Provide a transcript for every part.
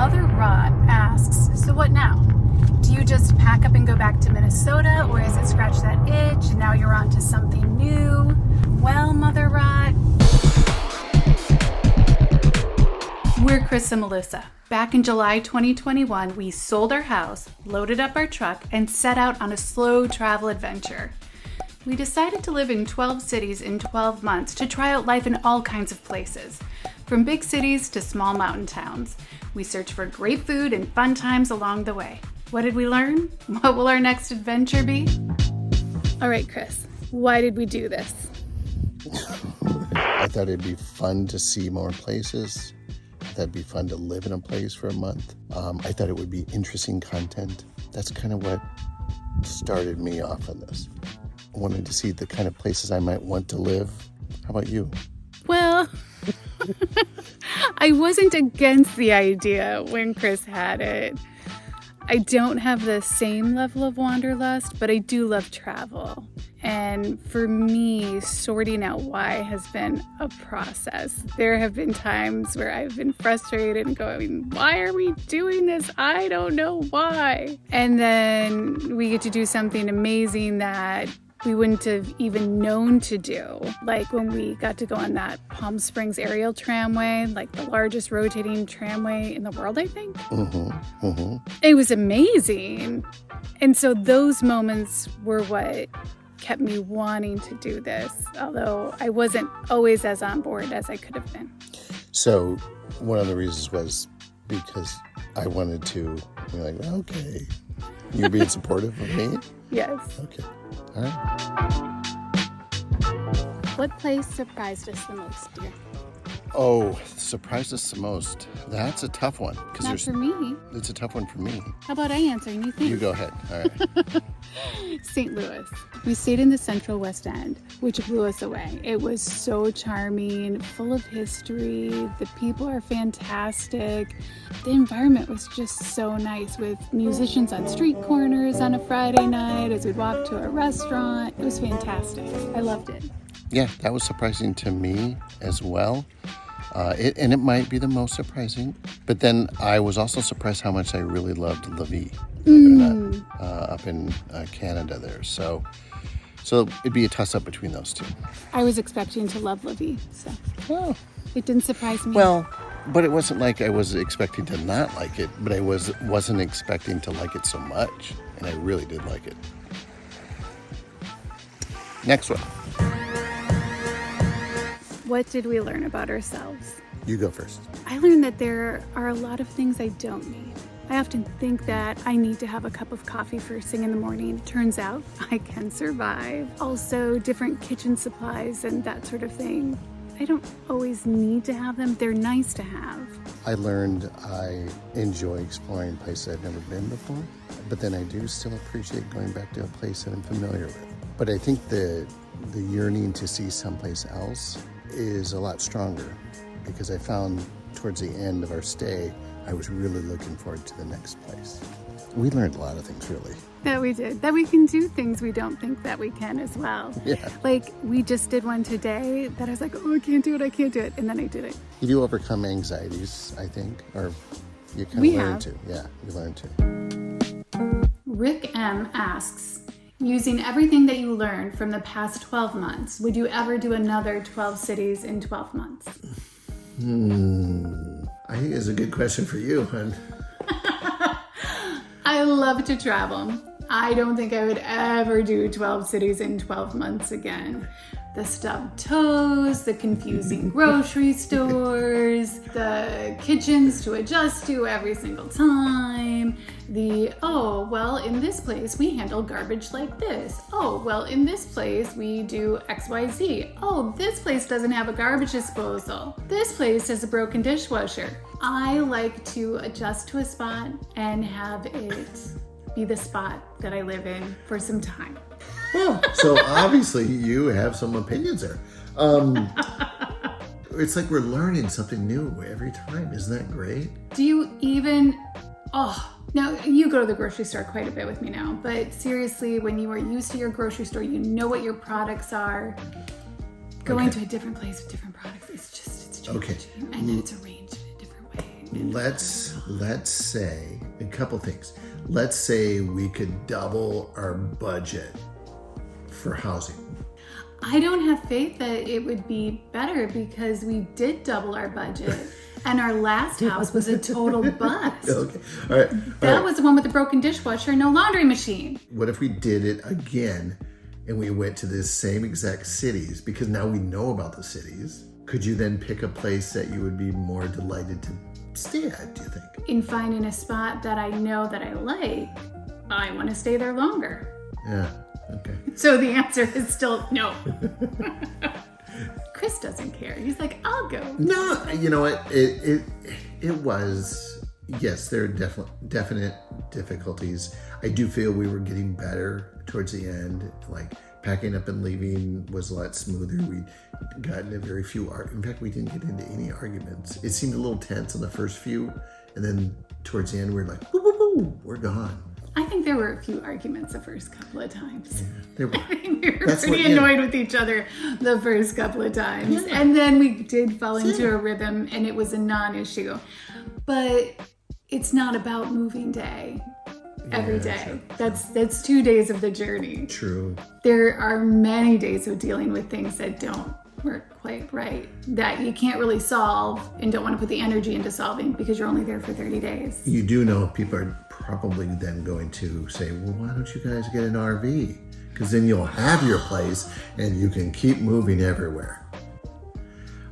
Mother Rod asks, so what now? Do you just pack up and go back to Minnesota, or is it scratch that itch and now you're on to something new? Well, Mother Rod, we're Chris and Melissa. Back in July 2021, we sold our house, loaded up our truck, and set out on a slow travel adventure. We decided to live in 12 cities in 12 months to try out life in all kinds of places, from big cities to small mountain towns. We searched for great food and fun times along the way. What did we learn? What will our next adventure be? All right, Chris, why did we do this? I thought it'd be fun to see more places. I thought it'd be fun to live in a place for a month. I thought it would be interesting content. That's kind of what started me off on this. I wanted to see the kind of places I might want to live. How about you? Well, I wasn't against the idea when Chris had it. I don't have the same level of wanderlust, but I do love travel. And for me, sorting out why has been a process. There have been times where I've been frustrated and going, why are we doing this? I don't know why. And then we get to do something amazing that we wouldn't have even known to do. Like when we got to go on that Palm Springs aerial tramway, like the largest rotating tramway in the world, I think. It was amazing. And so those moments were what kept me wanting to do this, although I wasn't always as on board as I could have been. So one of the reasons was because I wanted to be like, okay, you're being supportive of me? Yes. Okay. All right. What place surprised us the most, dear? Oh, surprised us the most. That's a tough one. Not for me. It's a tough one for me. How about I answer and you think? You go ahead. All right. St. Louis. We stayed in the Central West End, which blew us away. It was so charming, full of history. The people are fantastic. The environment was just so nice, with musicians on street corners on a Friday night as we'd walk to a restaurant. It was fantastic. I loved it. Yeah, that was surprising to me as well. It might be the most surprising. But then I was also surprised how much I really loved Lévis, up in Canada there. So it'd be a toss-up between those two. I was expecting to love Lévis, so it didn't surprise me. Well, but it wasn't like I was expecting to not like it, but I wasn't expecting to like it so much, and I really did like it. Next one. What did we learn about ourselves? You go first. I learned that there are a lot of things I don't need. I often think that I need to have a cup of coffee first thing in the morning. Turns out I can survive. Also, different kitchen supplies and that sort of thing. I don't always need to have them. They're nice to have. I learned I enjoy exploring places I've never been before, but then I do still appreciate going back to a place that I'm familiar with. But I think the yearning to see someplace else is a lot stronger, because I found towards the end of our stay, I was really looking forward to the next place. We learned a lot of things, really. That we did. That we can do things we don't think that we can as well. Yeah. Like we just did one today that I was like, oh, I can't do it. And then I did it. You do overcome anxieties, I think, or you kind of learn to. Yeah, you learn to. Rick M. asks, using everything that you learned from the past 12 months, would you ever do another 12 cities in 12 months? I think it's a good question for you, hon. I love to travel. I don't think I would ever do 12 cities in 12 months again. The stubbed toes, the confusing grocery stores, the kitchens to adjust to every single time, in this place we handle garbage like this. In this place we do XYZ. This place doesn't have a garbage disposal. This place has a broken dishwasher. I like to adjust to a spot and have it be the spot that I live in for some time. Well, so obviously you have some opinions there. It's like we're learning something new every time. Isn't that great? Do you even... Now, you go to the grocery store quite a bit with me now, but seriously, when you are used to your grocery store, you know what your products are. Going to a different place with different products, it's changing. Okay. And then it's arranged in a different way. let's say a couple things. Let's say we could double our budget for housing. I don't have faith that it would be better because we did double our budget and our last house was a total bust. Okay. All right. That was the one with the broken dishwasher and no laundry machine. What if we did it again and we went to the same exact cities? Because now we know about the cities. Could you then pick a place that you would be more delighted to stay at, do you think? In finding a spot that I know that I like, I want to stay there longer. Yeah, okay. So the answer is still no. Chris doesn't care. He's like, I'll go. No, you know what? It was, yes, there are definite difficulties. I do feel we were getting better towards the end. Like packing up and leaving was a lot smoother. We got into very few in fact, we didn't get into any arguments. It seemed a little tense in the first few, and then towards the end, we're like, woo, woo, woo, we're gone. I think there were a few arguments the first couple of times. Yeah, there were. We were pretty annoyed with each other the first couple of times. Yeah. And then we did fall into a rhythm and it was a non-issue. But it's not about moving day every day. True. That's 2 days of the journey. True. There are many days of dealing with things that don't work quite right, that you can't really solve and don't want to put the energy into solving because you're only there for 30 days. You do know people are probably then going to say, well, why don't you guys get an RV? Because then you'll have your place and you can keep moving everywhere.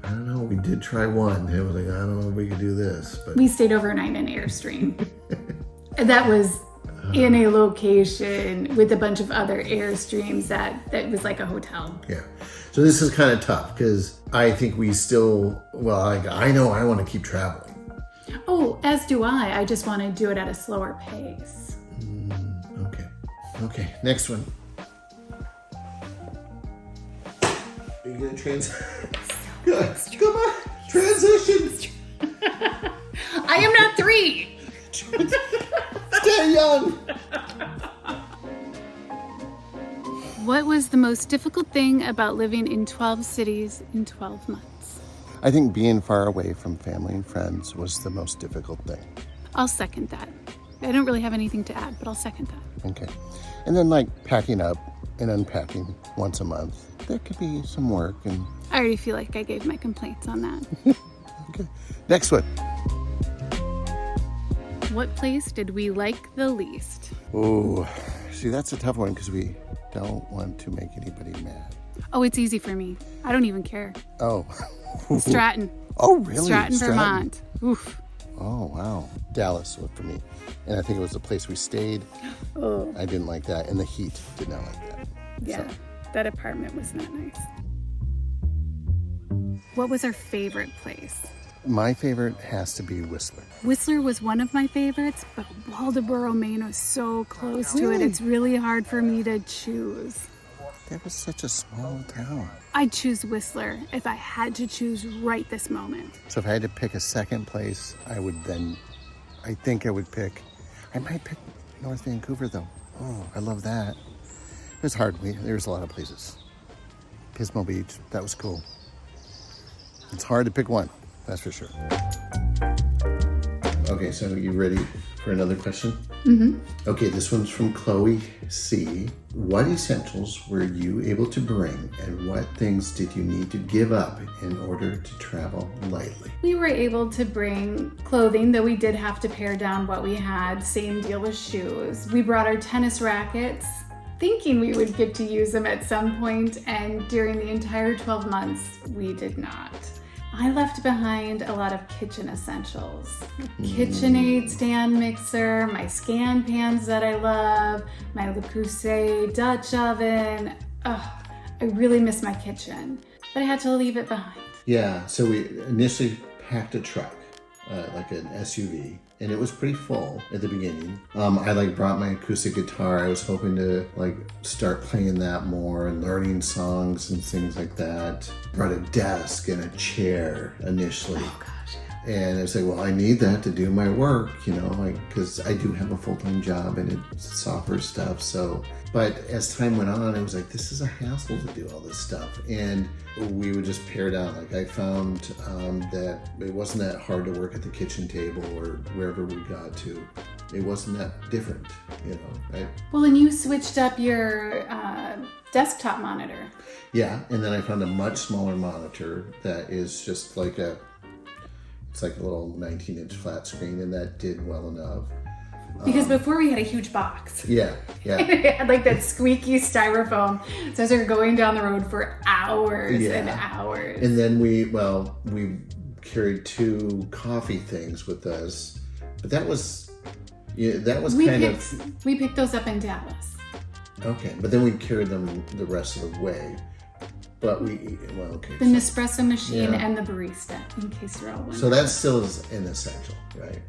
I don't know. We did try one. It was like, I don't know if we could do this. But we stayed overnight in Airstream. That was in a location with a bunch of other Airstreams that was like a hotel. Yeah. So this is kind of tough because I think we still, I know I want to keep traveling. Oh, as do I. I just want to do it at a slower pace. Okay. Next one. Are you going to transition? Good. Come on. Transition. I am not 3. Stay young. What was the most difficult thing about living in 12 cities in 12 months? I think being far away from family and friends was the most difficult thing. I'll second that. I don't really have anything to add, but I'll second that. Okay. And then like packing up and unpacking once a month. That could be some work. And I already feel like I gave my complaints on that. Okay. Next one. What place did we like the least? Oh, see, that's a tough one because we don't want to make anybody mad. Oh, it's easy for me. I don't even care. Oh. Stratton. Oh, really? Stratton, Vermont. Oof. Oh, wow. Dallas was for me. And I think it was the place we stayed. Oh. I didn't like that. And the heat did not like that. Yeah, so. That apartment was not nice. What was our favorite place? My favorite has to be Whistler. Whistler was one of my favorites, but Waldoboro, Maine was so close to it. It's really hard for me to choose. That was such a small town. I'd choose Whistler if I had to choose right this moment. So if I had to pick a second place, I think I would pick, I might pick North Vancouver though. Oh, I love that. It was hard. There's a lot of places. Pismo Beach, that was cool. It's hard to pick one. That's for sure. Okay, so are you ready for another question? Mm-hmm. Okay, this one's from Chloe C. What essentials were you able to bring and what things did you need to give up in order to travel lightly? We were able to bring clothing, though we did have to pare down what we had. Same deal with shoes. We brought our tennis rackets, thinking we would get to use them at some point, and during the entire 12 months, we did not. I left behind a lot of kitchen essentials. KitchenAid stand mixer, my scan pans that I love, my Le Creuset Dutch oven. I really miss my kitchen, but I had to leave it behind. Yeah, so we initially packed a truck, like an SUV, and it was pretty full at the beginning. I brought my acoustic guitar. I was hoping to start playing that more and learning songs and things like that. Brought a desk and a chair initially. Oh gosh, yeah. And I say, well, I need that to do my work, you know, like, because I do have a full-time job and it's software stuff. So, but as time went on, I was like, this is a hassle to do all this stuff. And we would just pare down. Like I found that it wasn't that hard to work at the kitchen table or wherever we got to. It wasn't that different, you know, right? Well, and you switched up your desktop monitor. Yeah, and then I found a much smaller monitor that is just like it's like a little 19-inch flat screen, and that did well enough. Because before we had a huge box. Yeah. It had like that squeaky styrofoam. So as we were going down the road for hours and hours. And then we carried 2 coffee things with us, but that was we picked those up in Dallas. Okay, but then we carried them the rest of the way. But the Nespresso machine and the barista, in case you're all wondering. So that still is an essential, right?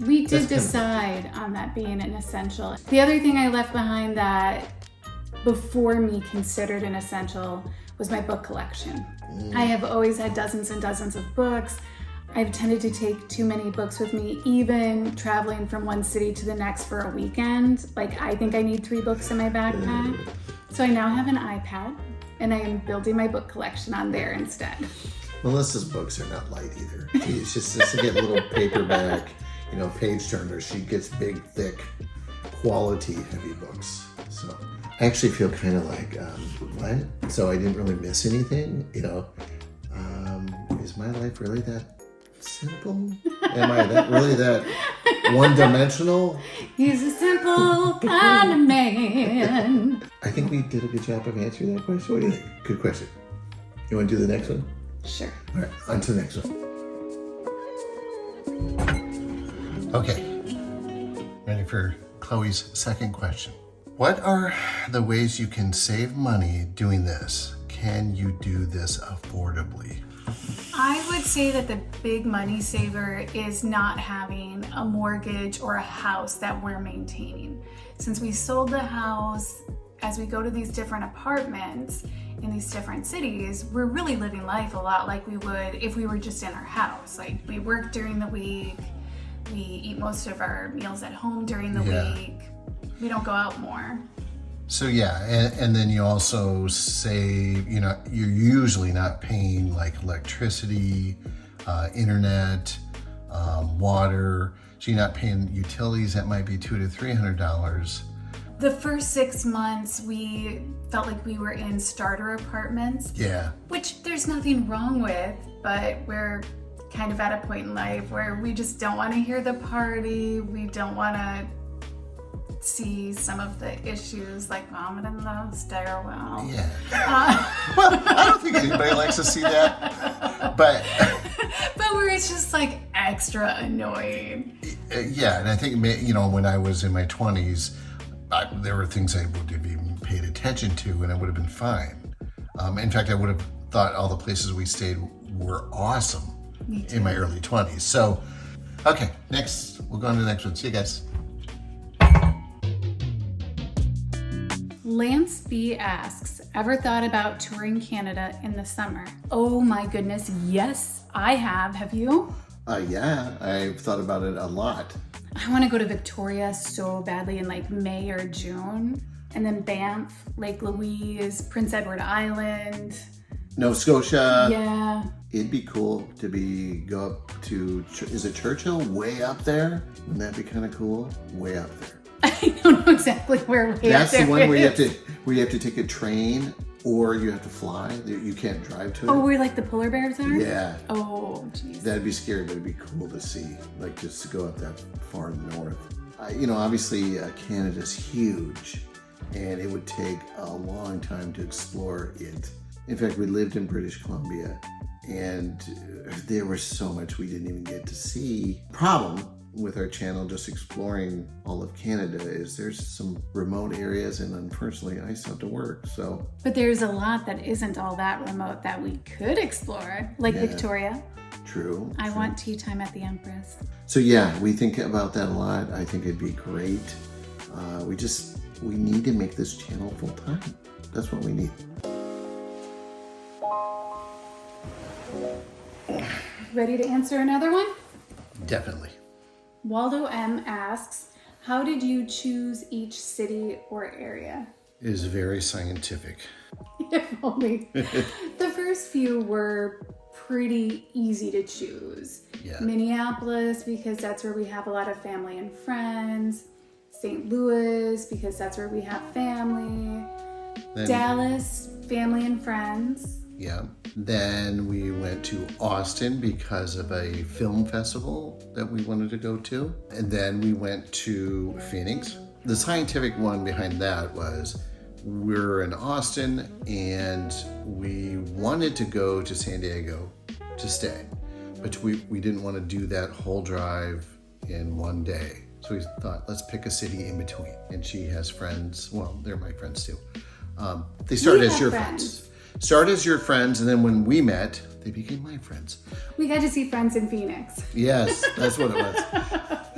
We did decide on that being an essential. The other thing I left behind that before me considered an essential was my book collection. I have always had dozens and dozens of books. I've tended to take too many books with me, even traveling from one city to the next for a weekend. Like, I think I need 3 books in my backpack. So I now have an iPad, and I am building my book collection on there instead. Melissa's books are not light either. It's just to get little paperback, you know, page turners. She gets big, thick, quality, heavy books. So I actually feel kind of like, what? So I didn't really miss anything, you know. Is my life really that simple? Am I really that one-dimensional? He's a simple kind of man. I think we did a good job of answering that question. What do you think? Good question. You want to do the next one? Sure. All right, on to the next one. Okay. Ready for Chloe's second question. What are the ways you can save money doing this? Can you do this affordably? I would say that the big money saver is not having a mortgage or a house that we're maintaining. Since we sold the house, as we go to these different apartments in these different cities, we're really living life a lot like we would if we were just in our house. Like, we work during the week, we eat most of our meals at home during the week, we don't go out more. So and then you also save, you know, you're usually not paying like electricity, internet, water. So you're not paying utilities that might be $200 to $300. The first 6 months, we felt like we were in starter apartments. Yeah. Which there's nothing wrong with, but we're kind of at a point in life where we just don't want to hear the party. We don't want to see some of the issues like vomit in the stairwell. Yeah. Well, I don't think anybody likes to see that, but where it's just like extra annoying. Yeah, and I think, you know, when I was in my 20s, there were things I would have even paid attention to, and I would have been fine. In fact, I would have thought all the places we stayed were awesome in my early 20s. So, okay, next, we'll go on to the next one. See you guys. Lance B asks, ever thought about touring Canada in the summer? Oh my goodness, yes, I have. Have you? Yeah, I've thought about it a lot. I want to go to Victoria so badly in like May or June. And then Banff, Lake Louise, Prince Edward Island. Nova Scotia. Yeah. It'd be cool to go up to, is it Churchill? Way up there? Wouldn't that be kind of cool? Way up there. I don't know exactly where That's the one where you have to take a train or you have to fly. You can't drive to it. Oh, where like the polar bears are? Yeah. Oh, jeez. That'd be scary, but it'd be cool to see, like just to go up that far north. You know, obviously Canada's huge and it would take a long time to explore it. In fact, we lived in British Columbia and there was so much we didn't even get to see. Problem with our channel, just exploring all of Canada, is there's some remote areas and unfortunately I still have to work, so. But there's a lot that isn't all that remote that we could explore, like Victoria. True. I want tea time at the Empress. So yeah, we think about that a lot. I think it'd be great. We need to make this channel full time. That's what we need. Ready to answer another one? Definitely. Waldo M asks, how did you choose each city or area? It is very scientific. If only. The first few were pretty easy to choose. Yeah. Minneapolis, because that's where we have a lot of family and friends. St. Louis, because that's where we have family. Then, Dallas, family and friends. Yeah. Then we went to Austin because of a film festival that we wanted to go to. And then we went to Phoenix. The scientific one behind that was we're in Austin and we wanted to go to San Diego to stay, but we didn't want to do that whole drive in one day. So we thought, let's pick a city in between. And she has friends. Well, they're my friends too. They started as your friends. Start as your friends, and then when we met, they became my friends. We got to see friends in Phoenix. Yes, that's what it was.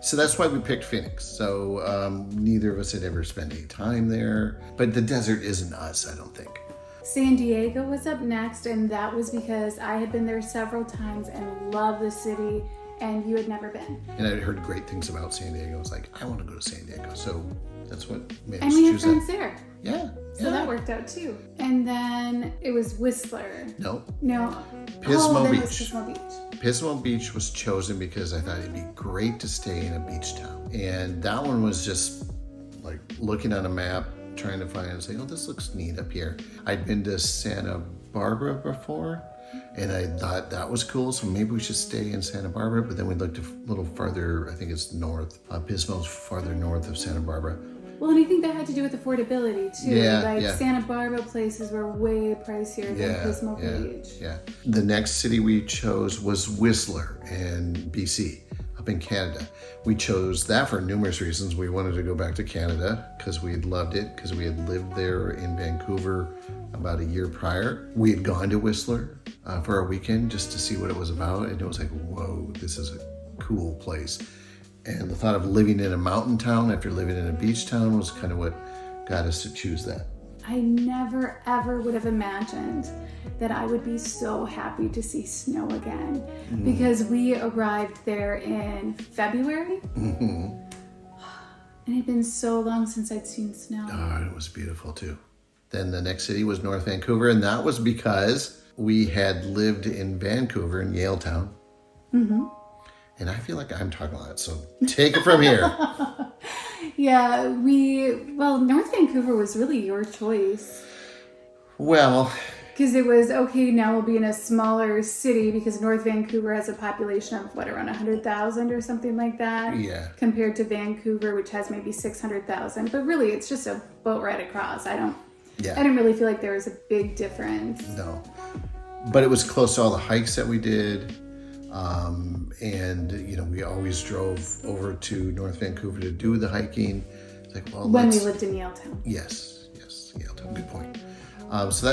So that's why we picked Phoenix. So neither of us had ever spent any time there, but the desert isn't us, I don't think. San Diego was up next, and that was because I had been there several times and loved the city, and you had never been. And I'd heard great things about San Diego. I was like, I want to go to San Diego. So that's what made us And we had choose friends that. there. Yeah. So that worked out too. And then it was Whistler. No. Pismo Beach. Was Pismo Beach. Pismo Beach was chosen because I thought it'd be great to stay in a beach town. And that one was just like looking on a map, trying to find and say, oh, this looks neat up here. I'd been to Santa Barbara before, and I thought that was cool, so maybe we should stay in Santa Barbara. But then we looked a little farther, I think it's north. Pismo's farther north of Santa Barbara. Well, and I think that had to do with affordability too. Yeah. Santa Barbara places were way pricier than Pismo Beach. Yeah. The next city we chose was Whistler in BC, up in Canada. We chose that for numerous reasons. We wanted to go back to Canada because we had loved it, because we had lived there in Vancouver about a year prior. We had gone to Whistler for a weekend just to see what it was about, and it was like, whoa, this is a cool place. And the thought of living in a mountain town after living in a beach town was kind of what got us to choose that. I never ever would have imagined that I would be so happy to see snow again, because we arrived there in February. And it had been so long since I'd seen snow. Oh, it was beautiful too. Then the next city was North Vancouver, and that was because we had lived in Vancouver in Yaletown. And I feel like I'm talking a lot, so take it from here. Yeah, North Vancouver was really your choice. Well, because it was, okay, now we'll be in a smaller city, because North Vancouver has a population of, around 100,000 or something like that? Yeah. Compared to Vancouver, which has maybe 600,000. But really, it's just a boat ride across. I didn't really feel like there was a big difference. No. But it was close to all the hikes that we did. And, we always drove over to North Vancouver to do the hiking. It's like, well, when we lived in Yaletown. Yes, Yaletown, good point. So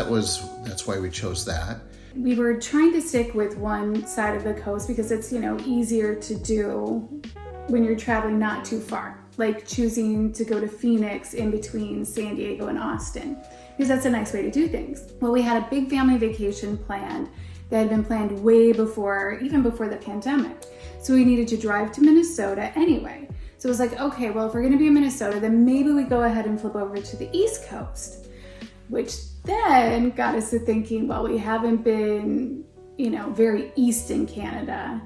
that's why we chose that. We were trying to stick with one side of the coast because it's, easier to do when you're traveling not too far. Like choosing to go to Phoenix in between San Diego and Austin, because that's a nice way to do things. Well, we had a big family vacation planned that had been planned even before the pandemic. So we needed to drive to Minnesota anyway. So it was like, okay, well, if we're gonna be in Minnesota, then maybe we go ahead and flip over to the East Coast, which then got us to thinking, well, we haven't been, very east in Canada.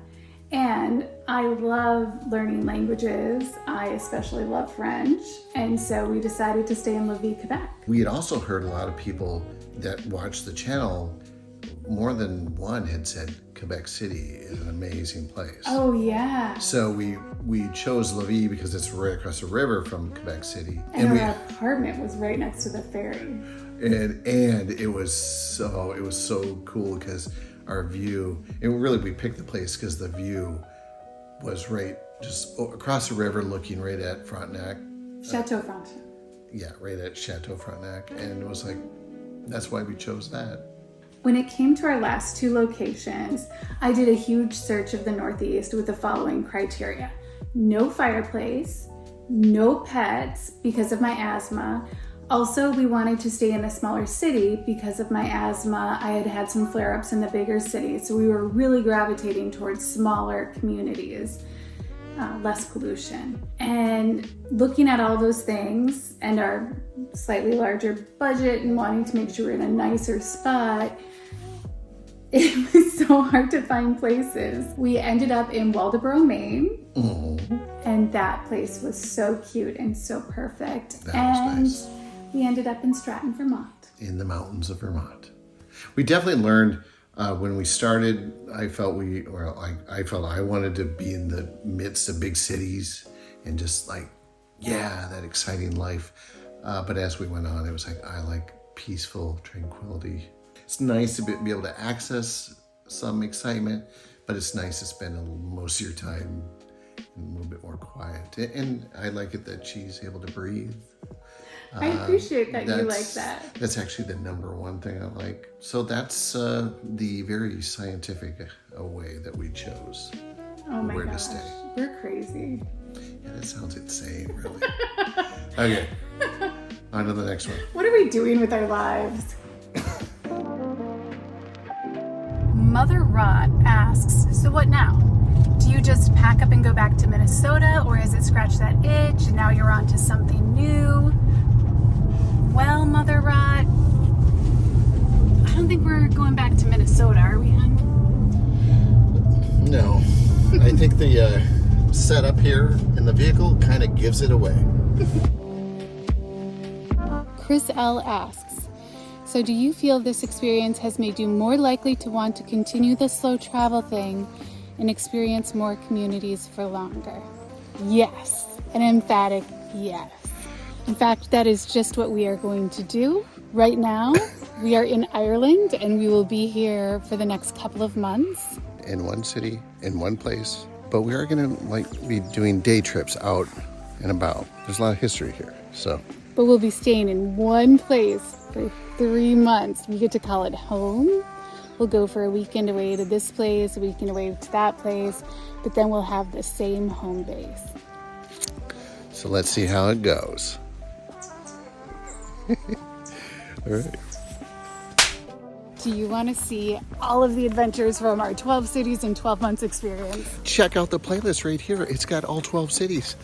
And I love learning languages. I especially love French. And so we decided to stay in Lévis, Quebec. We had also heard a lot of people that watched the channel, more than one had said Quebec City is an amazing place. Oh, yeah. So we chose Lévis because it's right across the river from Quebec City. And our apartment was right next to the ferry. And it was so cool because our view, we picked the place because the view was right just across the river, looking right at Frontenac. Chateau Frontenac. Yeah, right at Chateau Frontenac. And it was like, that's why we chose that. When it came to our last two locations, I did a huge search of the Northeast with the following criteria: no fireplace, no pets because of my asthma, Also, we wanted to stay in a smaller city because of my asthma. I had had some flare-ups in the bigger cities, so we were really gravitating towards smaller communities, less pollution. And looking at all those things and our slightly larger budget and wanting to make sure we're in a nicer spot, it was so hard to find places. We ended up in Waldoboro, Maine, and that place was so cute and so perfect. That was nice. We ended up in Stratton, Vermont. In the mountains of Vermont. We definitely learned when we started, I felt I wanted to be in the midst of big cities and just like, that exciting life. But as we went on, it was like, I like peaceful tranquility. It's nice to be able to access some excitement, but it's nice to spend most of your time a little bit more quiet. And I like it that she's able to breathe. I appreciate that you like that. That's actually the number one thing I like. So that's the very scientific way that we chose where to stay. We're crazy. Yeah, that sounds insane, really. Okay, on to the next one. What are we doing with our lives? Mother Rod asks, so what now? Do you just pack up and go back to Minnesota, or has it scratched that itch and now you're on to something new? Well, Mother Rod, I don't think we're going back to Minnesota, are we, hon? No. I think the setup here in the vehicle kind of gives it away. Chris L. asks, so do you feel this experience has made you more likely to want to continue the slow travel thing and experience more communities for longer? Yes, an emphatic yes. In fact, that is just what we are going to do. Right now, we are in Ireland and we will be here for the next couple of months. In one city, in one place. But we are going to be doing day trips out and about. There's a lot of history here, so. But we'll be staying in one place for 3 months. We get to call it home. We'll go for a weekend away to this place, a weekend away to that place, but then we'll have the same home base. So let's see how it goes. All right. Do you want to see all of the adventures from our 12 cities in 12 months experience? Check out the playlist right here. It's got all 12 cities.